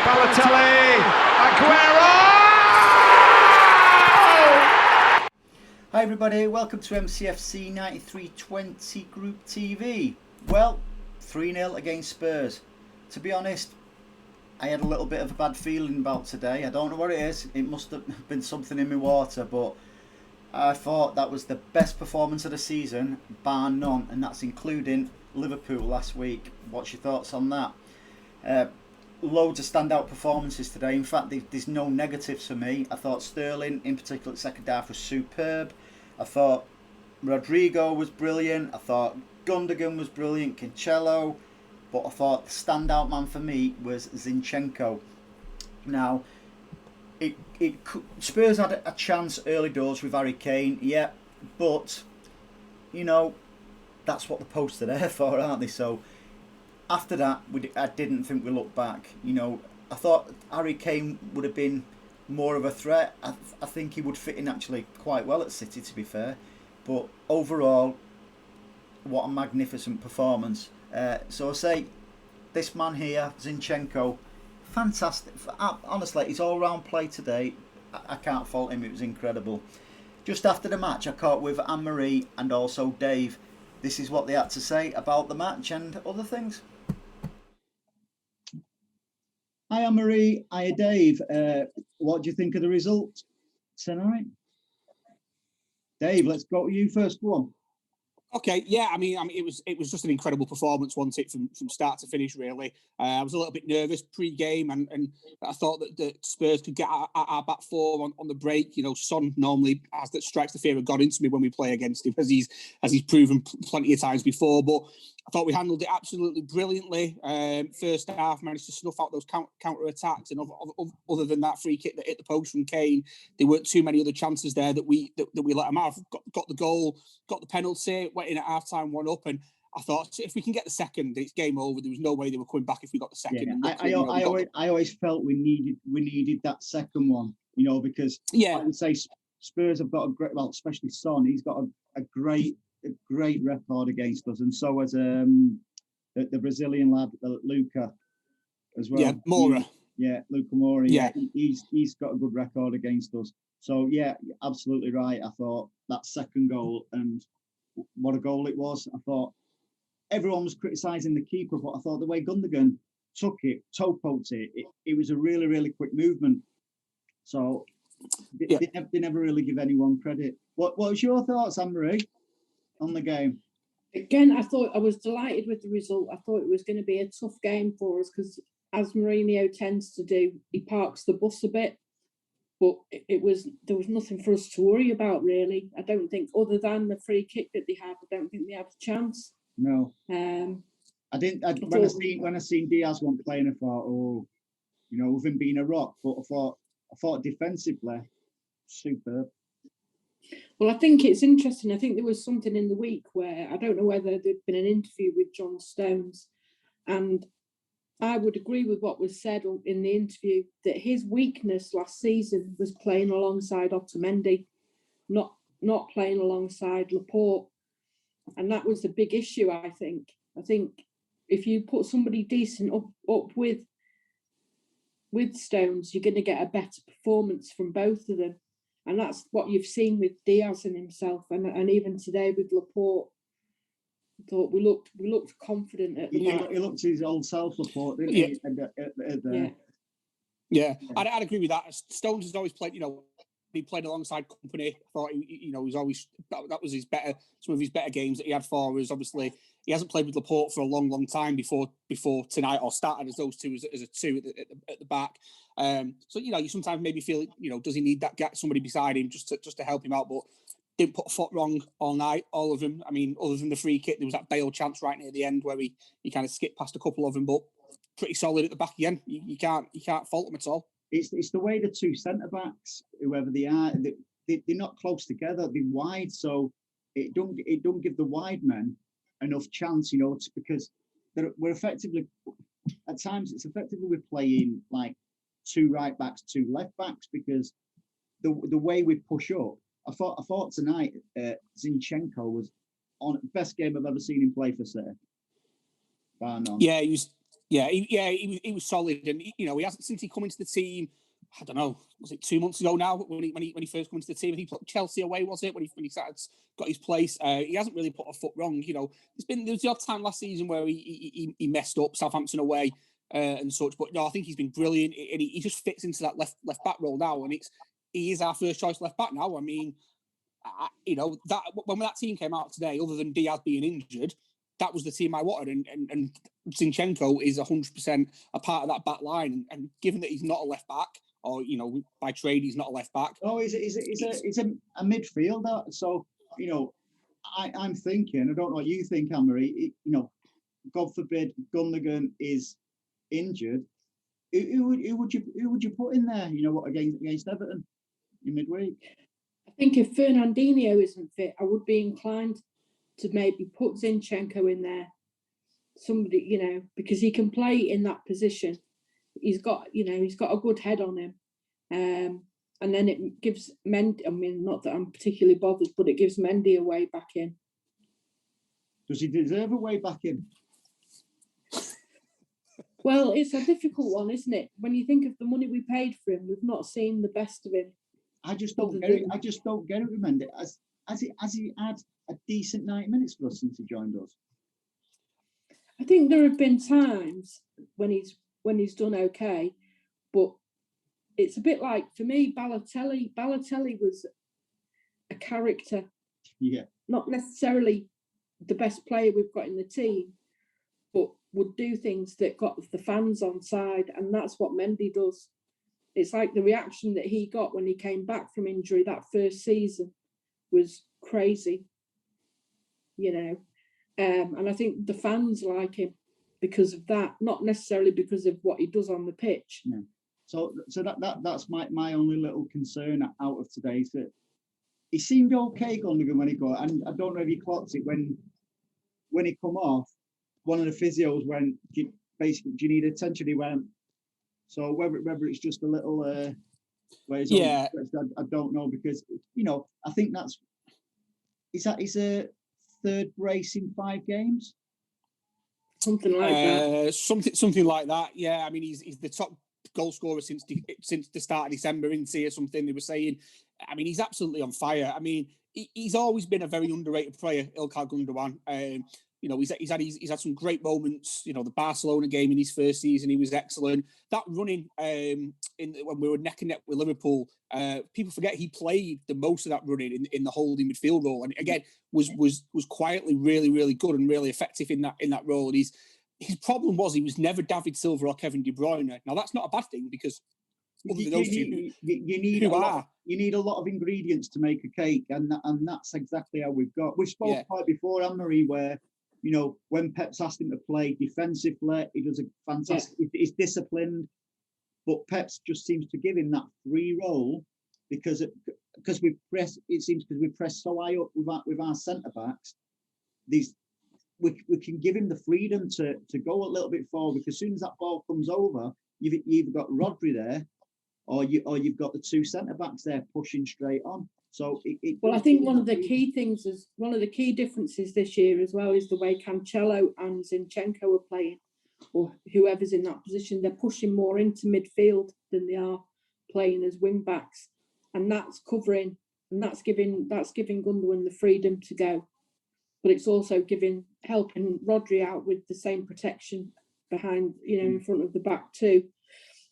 Balotelli, Aguero! Hi everybody, welcome to MCFC 9320 Group TV. Well, 3-0 against Spurs. To be honest, I had a little bit of a bad feeling about today. I don't know what it is. It must have been something in my water, but I thought that was the best performance of the season, bar none, and that's including Liverpool last week. What's your thoughts on that? Loads of standout performances today. In fact, there's no negatives for me. I thought Sterling, in particular, the second half was superb. I thought Rodrigo was brilliant. I thought Gundogan was brilliant. Cancelo. But I thought the standout man for me was Zinchenko. Now, Spurs had a chance early doors with Harry Kane, yeah, but you know that's what the posts are there for, aren't they? So after that, I didn't think we looked back. You know, I thought Harry Kane would have been more of a threat. I think he would fit in actually quite well at City, to be fair. But overall, what a magnificent performance. So I say, this man here, Zinchenko, fantastic. Honestly, his all-round play today, I can't fault him. It was incredible. Just after the match, I caught with Anne-Marie and also Dave. This is what they had to say about the match and other things. Hi Anne-Marie, hi Dave. What do you think of the result tonight? Dave, let's go to you first. Go on. Okay, yeah, I mean, it was just an incredible performance, wasn't it, from start to finish, really. I was a little bit nervous pre-game, and I thought that Spurs could get our back four on the break. You know, Son normally strikes the fear of God into me when we play against him, as he's proven plenty of times before. But I thought we handled it absolutely brilliantly. First half, managed to snuff out those counter attacks, and other than that free kick that hit the post from Kane, there weren't too many other chances there that we let them have. Got the goal, got the penalty, went in at half time, 1-up, and I thought if we can get the second, it's game over. There was no way they were coming back if we got the second. Yeah, I always felt we needed that second one, you know, because I would say Spurs have got a great, well, especially Son, he's got a great record against us, and so has the Brazilian lad Luca as well. Yeah, Moura. Luca Moura. Yeah, he's got a good record against us. So yeah, absolutely right. I thought that second goal, and what a goal it was. I thought everyone was criticising the keeper, but I thought the way Gundogan took it, toe poked it was a really, really quick movement. So they never really give anyone credit. What was your thoughts, Anne-Marie, on the game? Again, I was delighted with the result. I thought it was going to be a tough game for us because, as Mourinho tends to do, he parks the bus a bit. But there was nothing for us to worry about, really. I don't think, other than the free kick that they had, I don't think they had a chance. No. I didn't. When I seen Diaz wasn't playing, I thought, oh, you know, with him being a rock. But I thought defensively, superb. Well, I think it's interesting. I think there was something in the week where I don't know whether there'd been an interview with John Stones, and I would agree with what was said in the interview that his weakness last season was playing alongside Otamendi, not playing alongside Laporte, and that was the big issue. I think if you put somebody decent up with Stones, you're going to get a better performance from both of them. And that's what you've seen with Diaz and himself, and even today with Laporte. I thought we looked confident at the back. He looked his old self, Laporte, didn't he? Yeah. I'd agree with that. Stones has always played, you know, he played alongside Company. I thought he was always that was some of his better games that he had for us. Obviously, he hasn't played with Laporte for a long, long time before tonight, or started as those two as a two at the back. So you know, you sometimes maybe feel, you know, does he need that somebody beside him just to help him out? But didn't put a foot wrong all night. All of them. I mean, other than the free kick, there was that Bale chance right near the end where he kind of skipped past a couple of them, but pretty solid at the back again. You can't fault them at all. It's the way the two centre backs, whoever they are, they're not close together. They're wide, so it don't give the wide men enough chance, you know, because we're effectively, at times it's effectively we're playing like two right backs, two left backs, because the way we push up. I thought tonight Zinchenko was on best game I've ever seen him play for City. Bar none. Yeah, he Yeah, he was solid, and he hasn't since he come into the team. I don't know, was it 2 months ago now when he first come into the team? And he put Chelsea away, was it when he started, got his place? He hasn't really put a foot wrong. There was the odd time last season where he messed up, Southampton away and such. But no, I think he's been brilliant, and he just fits into that left back role now, and he is our first choice left back now. I mean, that when that team came out today, other than Diaz being injured, that was the team I wanted, and Zinchenko is 100% a part of that back line. And given that he's not a left back, or by trade he's not a left back. Oh, he's a midfielder. So I'm thinking. I don't know what you think, Anne-Marie. God forbid Gundogan is injured. Who would you put in there? Against Everton in midweek. I think if Fernandinho isn't fit, I would be inclined to maybe put Zinchenko in there. Somebody, because he can play in that position. He's got a good head on him. And then it gives Mendy, I mean, not that I'm particularly bothered, but it gives Mendy a way back in. Does he deserve a way back in? Well, it's a difficult one, isn't it? When you think of the money we paid for him, we've not seen the best of him. I just don't get it. I just don't get it with Mendy. Has he had a decent 90 minutes for us since he joined us? I think there have been times when he's done okay, but it's a bit like, for me, Balotelli. Balotelli was a character. Yeah. Not necessarily the best player we've got in the team, but would do things that got the fans on side, and that's what Mendy does. It's like the reaction that he got when he came back from injury that first season was crazy, and I think the fans like him because of that, not necessarily because of what he does on the pitch. Yeah. So that's my only little concern out of today, is that he seemed okay, Gundogan, when he got, and I don't know if he clocked it when he come off. One of the physios went, basically, do you need attention? He went. So whether it's just a little where he's I don't know, because I think he's a third brace in 5 games, something like that. Something like that. Yeah, I mean he's the top goal scorer since the start of December, isn't he, or something they were saying. I mean, he's absolutely on fire. I mean, he's always been a very underrated player, Ilkay Gundogan. He's had some great moments. The Barcelona game in his first season, he was excellent. That running when we were neck and neck with Liverpool, people forget he played the most of that running in the holding midfield role, and again was quietly really, really good and really effective in that role. And his problem was he was never David Silva or Kevin De Bruyne. Now that's not a bad thing, because you need a lot of ingredients to make a cake, and that's exactly how we've got. We've spoken quite before, Anne-Marie, where when Pep's asked him to play defensively, he does a fantastic. Yeah. He's disciplined, but Pep's just seems to give him that free role because we press. It seems because we press so high up with our centre backs. We can give him the freedom to go a little bit forward, because as soon as that ball comes over, you've either got Rodri there, or you've got the 2 centre backs there pushing straight on. So I think one of the key differences this year as well is the way Cancelo and Zinchenko are playing, or whoever's in that position. They're pushing more into midfield than they are playing as wing backs, and that's covering, and that's giving Gundogan the freedom to go. But it's also helping Rodri out with the same protection behind, in front of the back too.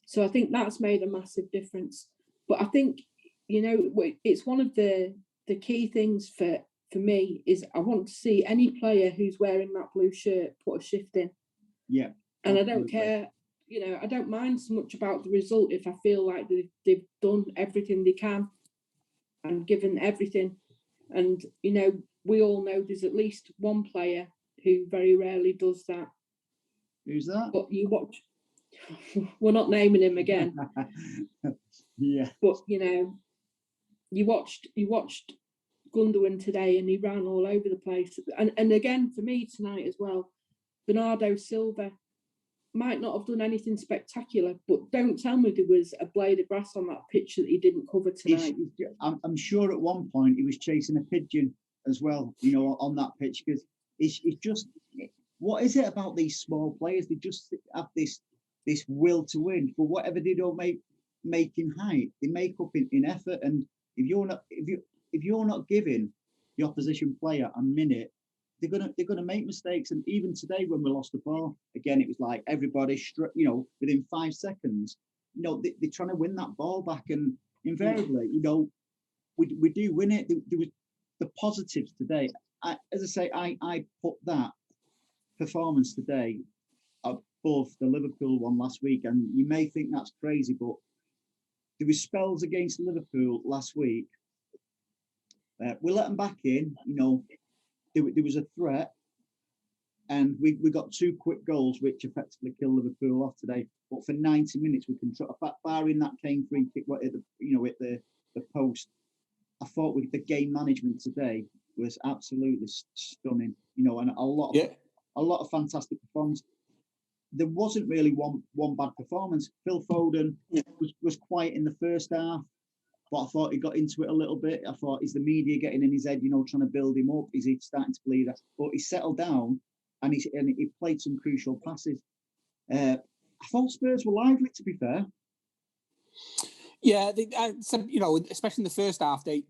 So I think that's made a massive difference. But I think, it's one of the key things for me is I want to see any player who's wearing that blue shirt put a shift in. Yeah. And absolutely. I don't care, I don't mind so much about the result if I feel like they've done everything they can and given everything. And, we all know there's at least one player who very rarely does that. Who's that? But you watch, we're not naming him again. Yeah. But, you watched Gundogan today, and he ran all over the place. And again, for me tonight as well, Bernardo Silva might not have done anything spectacular, but don't tell me there was a blade of grass on that pitch that he didn't cover tonight. I'm sure at one point he was chasing a pigeon as well, on that pitch, because it's just what is it about these small players? They just have this will to win. For whatever they don't make in height, they make up in effort. And if you're not giving the opposition player a minute, they're gonna make mistakes. And even today, when we lost the ball again, it was like everybody, within 5 seconds, they're trying to win that ball back, and invariably, we do win it. There was the positives today. I put that performance today above the Liverpool one last week, and you may think that's crazy, but there was spells against Liverpool last week. We let them back in. There was a threat, and we got 2 quick goals, which effectively killed Liverpool off today. But for 90 minutes, we controlled. Barring that Kane free kick at the post, I thought with the game management today was absolutely stunning. And a lot of fantastic performance. There wasn't really one bad performance. Phil Foden was quiet in the first half, but I thought he got into it a little bit. I thought, is the media getting in his head, trying to build him up? Is he starting to believe that? But he settled down and he played some crucial passes. I thought Spurs were lively, to be fair. Yeah, especially in the first half, they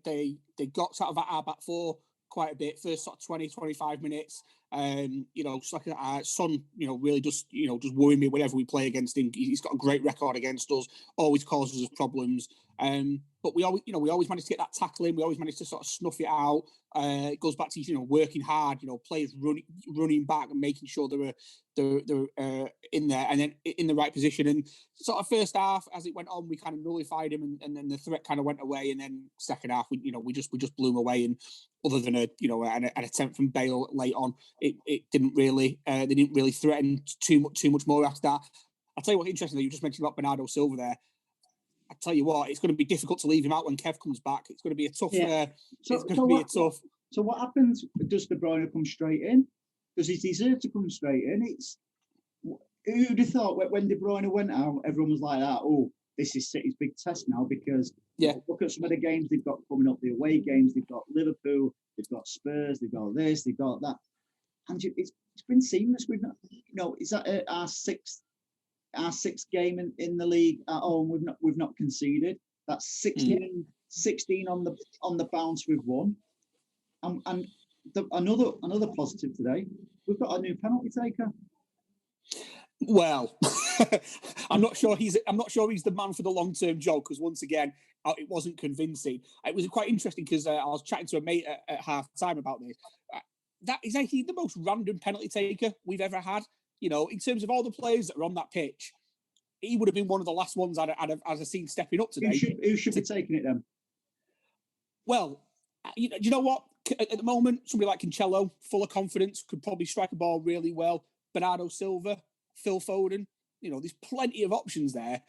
got sort of at our back four quite a bit. First sort of 20, 25 minutes. Son, really just worry me whenever we play against him. He's got a great record against us, always causes us problems. But we always managed to get that tackle in. We always managed to sort of snuff it out. It goes back to working hard. Players running back and making sure they're in there and then in the right position. And sort of first half, as it went on, we kind of nullified him, and then the threat kind of went away. And then second half, we just blew him away. And other than an attempt from Bale late on, it didn't really they didn't really threaten too much more after that. I'll tell you what, interesting that you just mentioned about Bernardo Silva there. I tell you what, it's going to be difficult to leave him out when Kev comes back. It's going to be a tough. Yeah. So what happens? Does De Bruyne come straight in? Does he deserve to come straight in? Who'd have thought when De Bruyne went out, everyone was like that. Oh, this is City's big test now, because look at some of the games they've got coming up, the away games. They've got Liverpool, they've got Spurs, they've got this, they've got that, and it's been seamless. We've not, is that our sixth game in the league at home? We've not conceded. That's 16 on the bounce we've won. And another positive today, we've got a new penalty taker. Well, I'm not sure he's the man for the long-term job, because once again, it wasn't convincing. It was quite interesting because I was chatting to a mate at half time about this. That is actually the most random penalty taker we've ever had. In terms of all the players that were on that pitch, he would have been one of the last ones I'd have seen stepping up today. Who should be taking it then? Well, you know what? At the moment, somebody like Cancelo, full of confidence, could probably strike a ball really well. Bernardo Silva, Phil Foden. There's plenty of options there.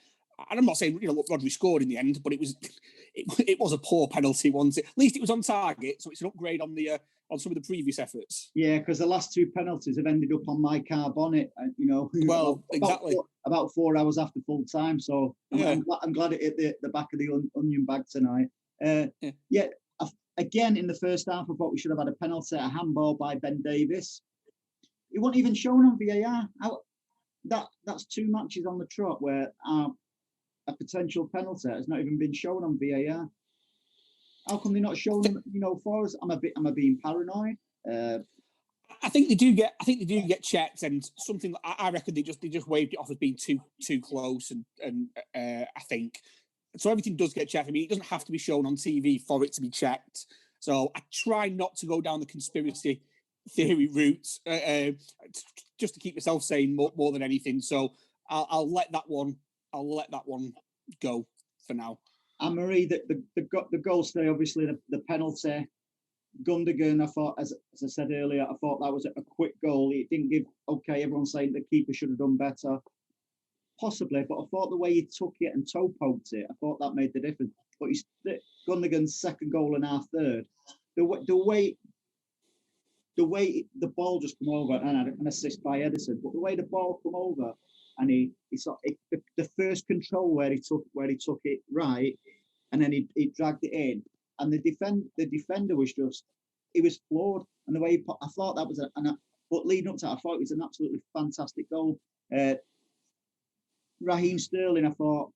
And I'm not saying what Rodri scored in the end, but it was a poor penalty, wasn't it? At least it was on target, so it's an upgrade on some of the previous efforts. Yeah, because the last 2 penalties have ended up on my car bonnet. Well, exactly. About 4 hours after full time. So I'm glad it hit the back of the onion bag tonight. Again, in the first half, I thought we should have had a penalty, a handball by Ben Davies. It wasn't even shown on VAR. That's 2 matches on the trot where a potential penalty has not even been shown on VAR. How come they're not showing them? For us, am I being paranoid? I think they do get checked, and something I reckon they just waved it off as being too close, and I think so. Everything does get checked. I mean, it doesn't have to be shown on TV for it to be checked. So I try not to go down the conspiracy theory route, just to keep myself sane more than anything. So I'll let that one go for now. Anne-Marie, the goal today, obviously the penalty. Gundogan, I thought, as I said earlier, I thought that was a quick goal. It didn't give. Okay, everyone's saying the keeper should have done better, possibly, but I thought the way he took it and toe poked it, I thought that made the difference. But Gundogan's second goal and our third, the way the ball just come over, and had an assist by Edison, but the way the ball come over, and he the first control where he took it right, and then he dragged it in, and the defender was just, he was floored, and the way I thought that was But leading up to that, I thought it was an absolutely fantastic goal. Raheem Sterling, I thought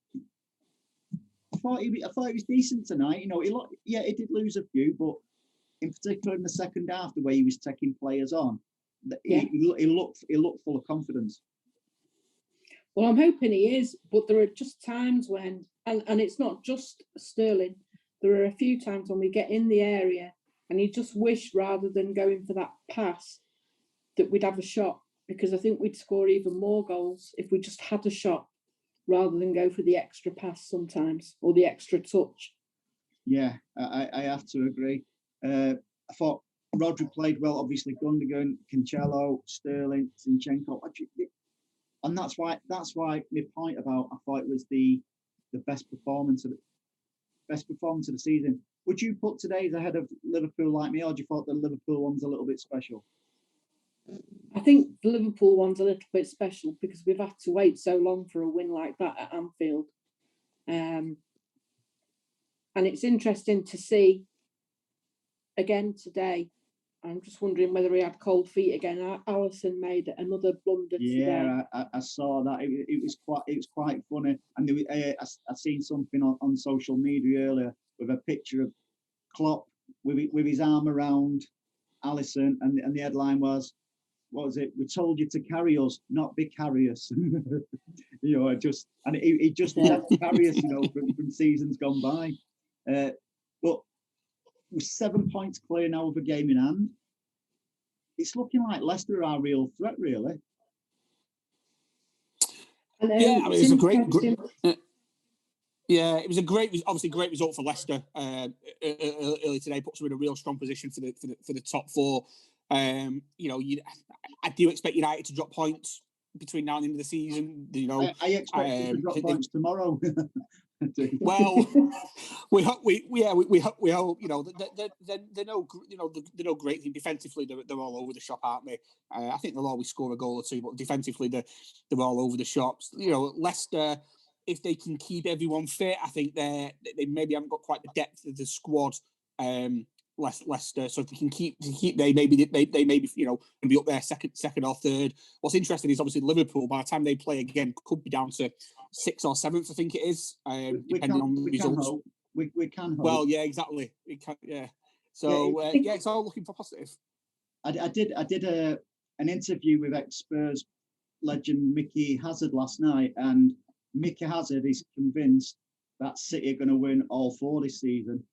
he was decent tonight. You know, he did lose a few, but in particular in the second half, the way he was taking players on, he looked full of confidence. Well, I'm hoping he is, but there are just times when, and it's not just Sterling, there are a few times when we get in the area and you just wish, rather than going for that pass, that we'd have a shot, because I think we'd score even more goals if we just had a shot rather than go for the extra pass sometimes, or the extra touch. Yeah, I have to agree. I thought Rodri played well, obviously Gundogan, Cancelo, Sterling, Zinchenko. And that's why my point about I thought it was the best performance of the season. Would you put today's ahead of Liverpool like me, or do you thought the Liverpool one's a little bit special? I think the Liverpool one's a little bit special because we've had to wait so long for a win like that at Anfield. And it's interesting to see again today. I'm just wondering whether he had cold feet again. Alisson made another blunder today. Yeah, I saw that. It was quite funny. And I seen something on social media earlier with a picture of Klopp with his arm around Alisson, and the headline was, what was it? We told you to carry us, not be carriers. You know, he just left carriers, you know, from seasons gone by. But we're 7 points clear now of a game in hand. It's looking like Leicester are our real threat, really. Yeah, I mean, it's a great. Yeah, it was obviously great result for Leicester early today. Puts them in a real strong position for the top four. You know, I do expect United to drop points between now and the end of the season. You know, I expect them to drop points tomorrow. Well, we hope. You know, they're no great thing defensively. They're all over the shop, aren't they? I think they'll always score a goal or two, but defensively they're all over the shops. You know, Leicester, if they can keep everyone fit, I think they maybe haven't got quite the depth of the squad. Leicester, so if they can keep they maybe you know, and be up there second or third. What's interesting is obviously Liverpool, by the time they play again, could be down to 6th or 7th, I think it is, depending on the results. We can hope. Well, yeah, exactly. We can, yeah. So it's all looking for positive. I did an interview with ex-Spurs legend Mickey Hazard last night, and Mickey Hazard is convinced that City are going to win all 4 this season.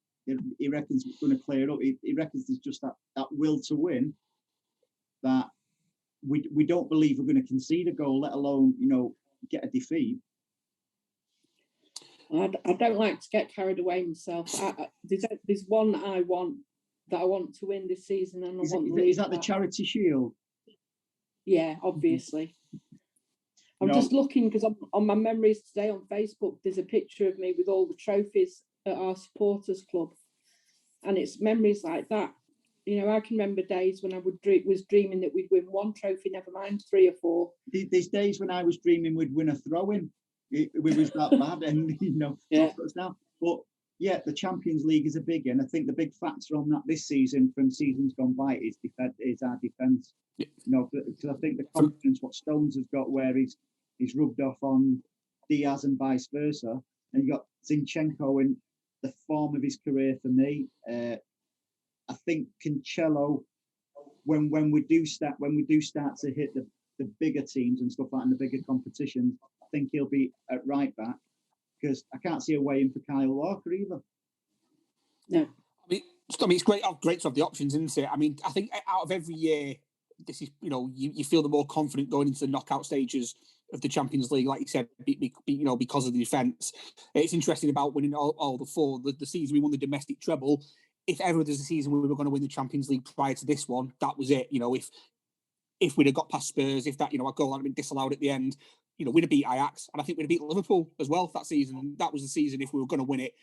He reckons it's going to clear it up. He reckons there's just that will to win, that we don't believe we're going to concede a goal, let alone, you know, get a defeat. I don't like to get carried away myself. There's one that I want to win this season, and is that the Charity Shield? Yeah, obviously. I'm just looking because on my memories today on Facebook, there's a picture of me with all the trophies at our supporters club, and it's memories like that. You know, I can remember days when I was dreaming that we'd win 1 trophy, never mind 3 or 4. These days when I was dreaming we'd win a throw-in, it was that bad, and you know, yeah. Now, but yeah, the Champions League is a big, and I think the big factor on that this season from seasons gone by is our defence. Yeah. You know, because I think the confidence what Stones has got, where he's rubbed off on Diaz and vice versa, and you got Zinchenko in the form of his career for me. I think Cancelo, when we do start to hit the bigger teams and stuff like that, and the bigger competitions, I think he'll be at right back, because I can't see a way in for Kyle Walker either. No, I mean it's great to have the options, isn't it? I mean, I think out of every year, this is, you know, you feel the more confident going into the knockout stages of the Champions League, like you said, you know, because of the defence. It's interesting about winning all the 4. The season we won the domestic treble. If ever there's a season where we were going to win the Champions League prior to this one, that was it. You know, if we'd have got past Spurs, if that, you know, our goal had been disallowed at the end, you know, we'd have beat Ajax, and I think we'd have beat Liverpool as well that season. That was the season, if we were going to win it,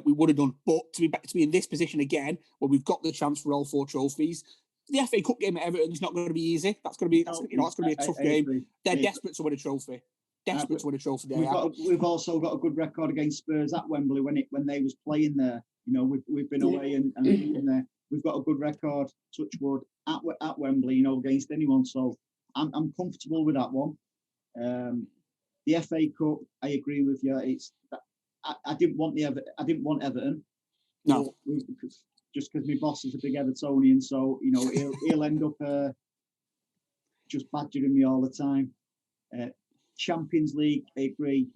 we would have done. But to be in this position again, where we've got the chance for all 4 trophies, the FA Cup game at Everton is not going to be easy. That's going to be a tough game. Agree. They're desperate to win a trophy. Desperate to win a trophy. We've also got a good record against Spurs at Wembley when they was playing there. You know, we've been away and beaten there. we've got a good record, touch wood, at Wembley, you know, against anyone. So I'm comfortable with that one. The FA Cup, I agree with you. I didn't want Everton. No, just because my boss is a big Evertonian, so you know he'll end up just badgering me all the time. Champions League, I agree.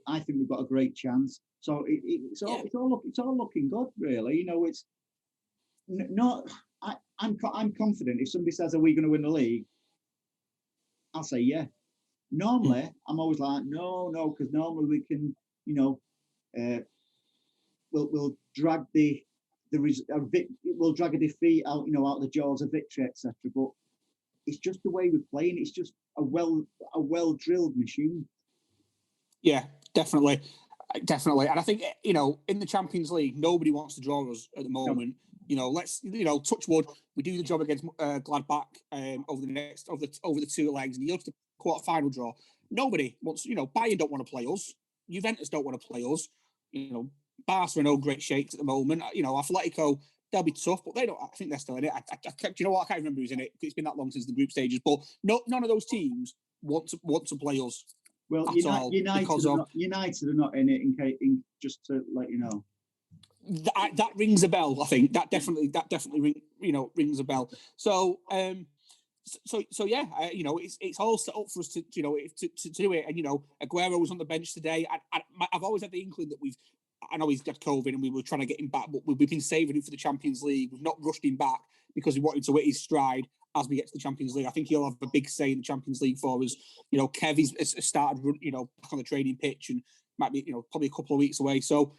I think we've got a great chance. So it's all looking good, really. You know, it's not. I'm confident. If somebody says, "Are we going to win the league?" I'll say, "Yeah." Normally, I'm always like, "No," because normally we can, you know, we'll drag we'll drag a defeat out, you know, out of the jaws of victory, etc. But it's just the way we're playing. It's just a well drilled machine. Yeah, definitely. And I think, you know, in the Champions League, nobody wants to draw us at the moment. No. You know, let's, you know, touch wood. We do the job against Gladbach over the 2 legs, and you go to the quarter-final draw. Nobody wants, you know, Bayern don't want to play us. Juventus don't want to play us. You know, Barca are in no great shape at the moment. You know, Atletico, they'll be tough, but they don't. I think they're still in it. Do you know what? I can't remember who's in it. It's been that long since the group stages. But none of those teams want to play us. Well, United are not in it. Just to let you know, that rings a bell. I think that definitely rings a bell. So so yeah, you know, it's all set up for us to do it. And you know, Aguero was on the bench today. I've always had the inkling that I know he's got COVID and we were trying to get him back, but we've been saving him for the Champions League. We've not rushed him back because we want him to hit his stride as we get to the Champions League. I think he'll have a big say in the Champions League for us. You know, Kev has started, you know, back on the training pitch and might be, you know, probably a couple of weeks away. So,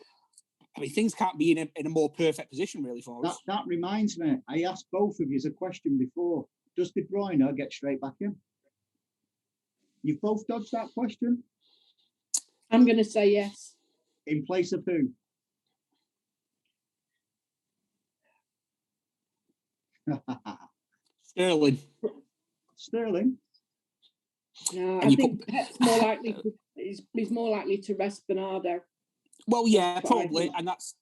I mean, things can't be in a more perfect position really for us. That reminds me, I asked both of you a question before. Does De Bruyne get straight back in? You've both dodged that question? I'm going to say yes. In place of who? Sterling? No, I think Pep's more likely he's more likely to rest Bernardo. Well, yeah, probably, and that's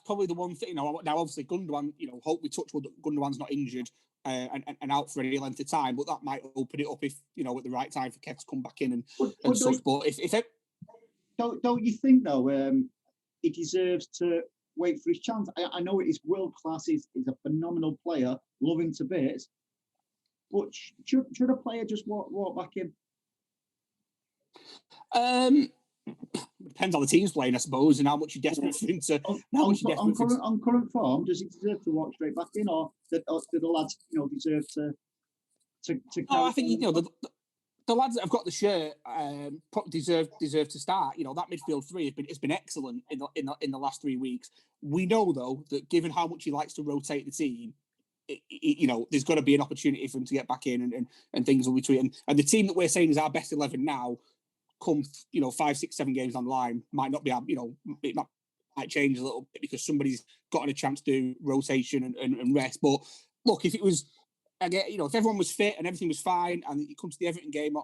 probably the one thing. You know, now obviously Gundogan, you know, hope we touch wood that Gundogan's not injured and out for any length of time, but that might open it up if, you know, at the right time for Kev to come back in and such. But if don't you think though, he deserves to wait for his chance? I know it is world class. He's a phenomenal player. Love him to bits. But should a player just walk back in? Depends on the team's playing, I suppose, and how much you're desperate for him to. On current form, does he deserve to walk straight back in, or do the lads, you know, deserve to? No, I think, you know, the lads that have got the shirt deserve to start. You know, that midfield three has been excellent in the last 3 weeks. We know though that given how much he likes to rotate the team, you know, there's got to be an opportunity for him to get back in and things will be tweeting. And the team that we're saying is our best 11 now, come, you know, 5, 6, 7 games online, might not be, you know, it might change a little bit because somebody's gotten a chance to do rotation and rest. But look, if it was, again, you know, if everyone was fit and everything was fine and you come to the Everton game,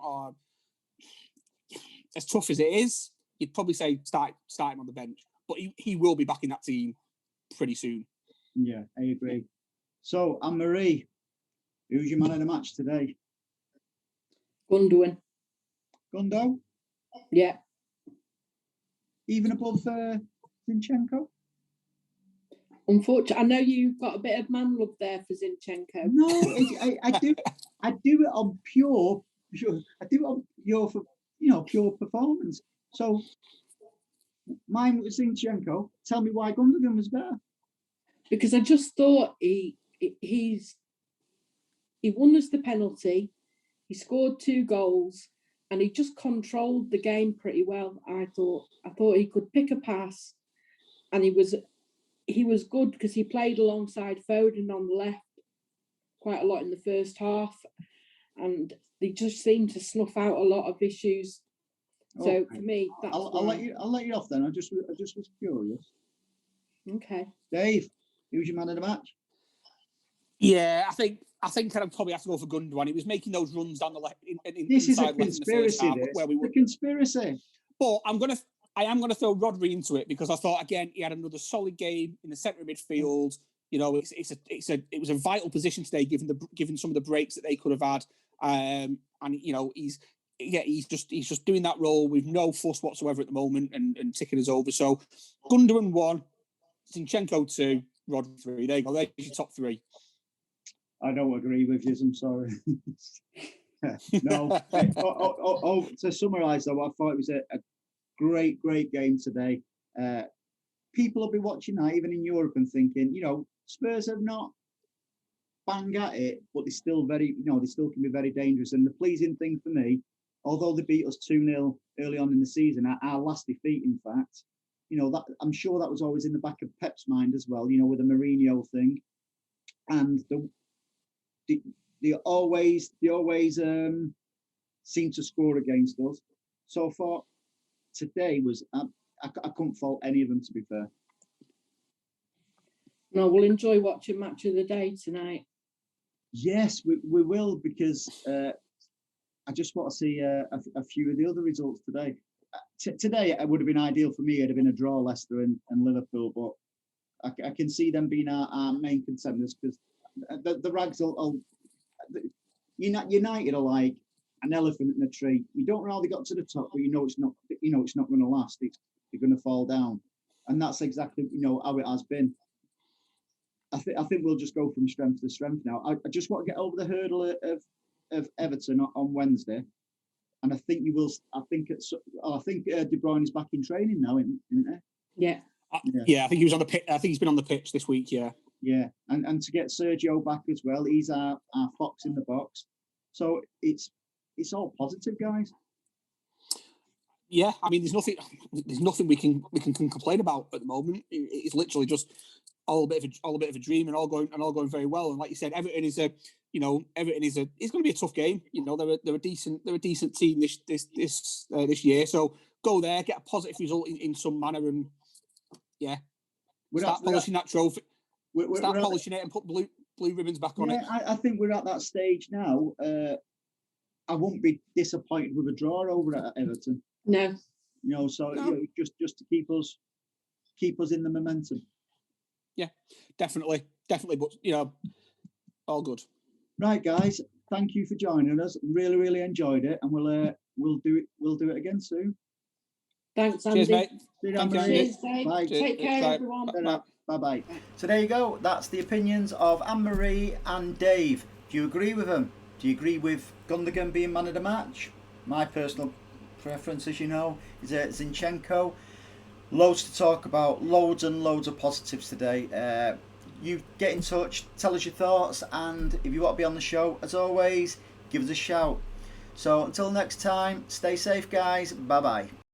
as tough as it is, you'd probably say start him on the bench. But he will be back in that team pretty soon. Yeah, I agree. So, Anne-Marie, who's your man of the match today? Gundogan. Gundo? Yeah. Even above Zinchenko? Unfortunately, I know you've got a bit of man love there for Zinchenko. No, I do. I do it on pure. I do it on pure performance. So mine was Zinchenko. Tell me why Gundogan was better. Because I just thought he won us the penalty. He scored 2 goals, and he just controlled the game pretty well. I thought he could pick a pass, and he was good because he played alongside Foden on the left quite a lot in the first half, and they just seemed to snuff out a lot of issues. So okay. For me, that's I'll let you off then. I just was curious. Okay, Dave, who's your man of the match? Yeah, I think I'd probably have to go for Gundogan. He was making those runs down the left. This is a conspiracy. Where we were. A conspiracy. But I am gonna throw Rodri into it because I thought again he had another solid game in the centre of midfield. it was a vital position today, given some of the breaks that they could have had. And he's just doing that role with no fuss whatsoever at the moment and ticking us over. So Gundogan 1, Zinchenko 2, Rod 3. There you go. There's your top 3. I don't agree with you. I'm sorry. No. To summarise, though, I thought it was a great game today. People will be watching that, even in Europe, and thinking, Spurs have not bang at it, but they're still they still can be very dangerous. And the pleasing thing for me, although they beat us 2-0 early on in the season, our last defeat, in fact, that I'm sure that was always in the back of Pep's mind as well, with the Mourinho thing. And they always seem to score against us. So far, today was I couldn't fault any of them, to be fair. No, we'll enjoy watching Match of the Day tonight. Yes, we will, because I just want to see a few of the other results today. Today it would have been ideal for me. It'd have been a draw, Leicester and Liverpool, but I can see them being our main contenders, because the Rags will United are like an elephant in a tree. You don't know how they got to the top, but it's not going to last. They're going to fall down, and that's exactly how it has been. I think we'll just go from strength to strength now. I just want to get over the hurdle of Everton on Wednesday, and I think you will. I think De Bruyne is back in training now, isn't he? Yeah. Yeah, I think he was on the pitch. I think he's been on the pitch this week. Yeah. Yeah, and to get Sergio back as well, he's our fox in the box. So it's all positive, guys. Yeah, I mean, there's nothing we can complain about at the moment. It's literally just all a bit of a dream, and all going very well. And like you said, Everton is it's going to be a tough game. They're a decent team this year. So go there, get a positive result in some manner, and start polishing that trophy. Start polishing it and put blue ribbons back on it. I think we're at that stage now. I won't be disappointed with a draw over at Everton. No. Just to keep us in the momentum. Yeah, definitely. But all good. Right, guys. Thank you for joining us. Really, really enjoyed it, and we'll do it again soon. Thanks, Andy. Cheers, mate. Cheers, Dave. Bye. Take care, everyone. Bye-bye. So there you go. That's the opinions of Anne-Marie and Dave. Do you agree with them? Do you agree with Gundogan being man of the match? My personal preference, as you know, is Zinchenko. Loads to talk about. Loads and loads of positives today. You get in touch, tell us your thoughts, and if you want to be on the show, as always, give us a shout. So until next time, stay safe, guys. Bye-bye.